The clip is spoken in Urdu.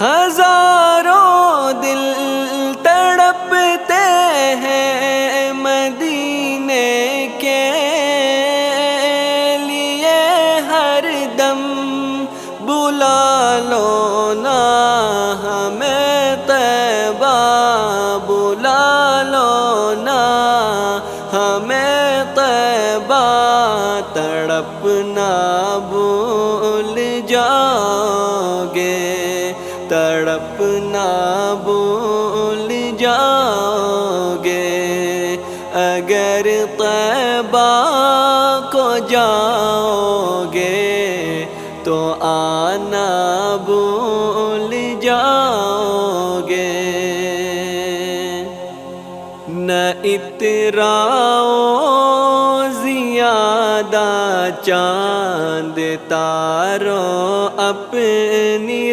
ہزاروں دل تڑپتے ہیں مدینے کے لیے، ہر دم بلا لو نا ہمیں طیبہ، بلا لو نا ہمیں طیبہ، تڑپنا بھول جاؤ گے، تڑپنا بھول جاؤ گے، اگر طیبہ کو جاؤ گے تو آنا بھول جاؤ گے۔ نہ اتراؤ زیادہ چاند تاروں اپنی